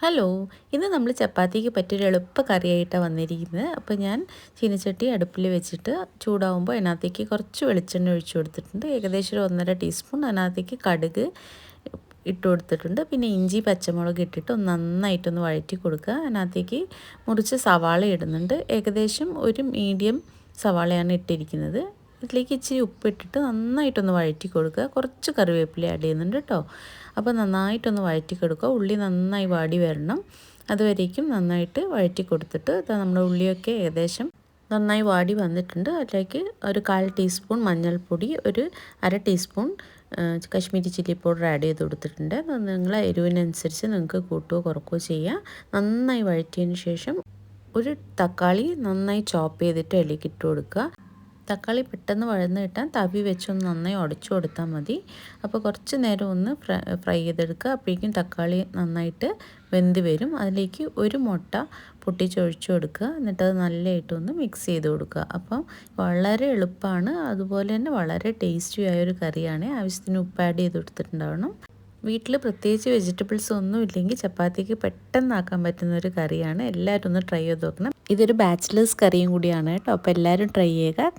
Hello, ഇന്ന് നമ്മൾ ചപ്പാത്തിക്ക് പറ്റിയൊരു എളുപ്പ കറിയായിട്ടാണ് വന്നിരിക്കുന്നത്. അപ്പോൾ ഞാൻ ചീനച്ചട്ടി അടുപ്പിൽ വെച്ചിട്ട് ചൂടാവുമ്പോൾ അതിനകത്തേക്ക് കുറച്ച് വെളിച്ചെണ്ണ ഒഴിച്ചു കൊടുത്തിട്ടുണ്ട്. ഏകദേശം ഒരു 1.5 ടീസ്പൂൺ. അതിനകത്തേക്ക് കടുക് ഇട്ട് കൊടുത്തിട്ടുണ്ട്. പിന്നെ ഇഞ്ചി പച്ചമുളക് ഇട്ടിട്ട് നന്നായിട്ടൊന്ന് വഴറ്റി കൊടുക്കുക. അതിനകത്തേക്ക് മുറിച്ച് സവാള ഇടുന്നുണ്ട്. ഏകദേശം ഒരു മീഡിയം സവാളയാണ് ഇട്ടിരിക്കുന്നത്. ഇതിലേക്ക് ഇച്ചിരി ഉപ്പിട്ടിട്ട് നന്നായിട്ടൊന്ന് വഴറ്റി കൊടുക്കുക. കുറച്ച് കറിവേപ്പില ആഡ് ചെയ്യുന്നുണ്ട് കേട്ടോ. അപ്പോൾ നന്നായിട്ടൊന്ന് വഴറ്റി കൊടുക്കുക. ഉള്ളി നന്നായി വാടി വരണം. അതുവരേക്കും നന്നായിട്ട് വഴറ്റി കൊടുത്തിട്ട് നമ്മുടെ ഉള്ളിയൊക്കെ ഏകദേശം നന്നായി വാടി വന്നിട്ടുണ്ട്. അതിലേക്ക് ഒരു 1/4 ടീസ്പൂൺ മഞ്ഞൾപ്പൊടി, ഒരു 1/2 teaspoon Kashmiri chilli powder add ചെയ്ത് കൊടുത്തിട്ടുണ്ട്. നിങ്ങളെ എരിവിനനുസരിച്ച് നിങ്ങൾക്ക് കൂട്ടുകയോ കുറക്കുകയോ ചെയ്യാം. നന്നായി വഴറ്റിയതിന് ശേഷം ഒരു തക്കാളി നന്നായി ചോപ്പ് ചെയ്തിട്ട് അതിലേക്ക് ഇട്ട് കൊടുക്കുക. തക്കാളി പെട്ടെന്ന് വഴന്ന് കിട്ടാൻ തവി വെച്ചൊന്ന് നന്നായി ഉടച്ചു കൊടുത്താൽ മതി. അപ്പോൾ കുറച്ച് നേരം ഒന്ന് ഫ്രൈ ചെയ്തെടുക്കുക. അപ്പോഴേക്കും തക്കാളി നന്നായിട്ട് വെന്ത് വരും. അതിലേക്ക് ഒരു മുട്ട പൊട്ടിച്ചൊഴിച്ചു കൊടുക്കുക. എന്നിട്ടത് നല്ലതായിട്ടൊന്ന് മിക്സ് ചെയ്ത് കൊടുക്കുക. അപ്പം വളരെ എളുപ്പമാണ്, അതുപോലെ തന്നെ വളരെ ടേസ്റ്റി ആയൊരു കറിയാണ്. ആവശ്യത്തിന് ഉപ്പ് ആഡ് ചെയ്ത് കൊടുത്തിട്ടുണ്ടാവണം. വീട്ടിൽ പ്രത്യേകിച്ച് വെജിറ്റബിൾസ് ഒന്നും ഇല്ലെങ്കിൽ ചപ്പാത്തിക്ക് പെട്ടെന്നാക്കാൻ പറ്റുന്ന ഒരു കറിയാണ്. എല്ലാവരും ഒന്ന് ട്രൈ ചെയ്ത് നോക്കണം. ഇതൊരു ബാച്ചിലേഴ്സ് കറിയും കൂടിയാണ് കേട്ടോ. അപ്പോൾ എല്ലാവരും ട്രൈ ചെയ്യുക.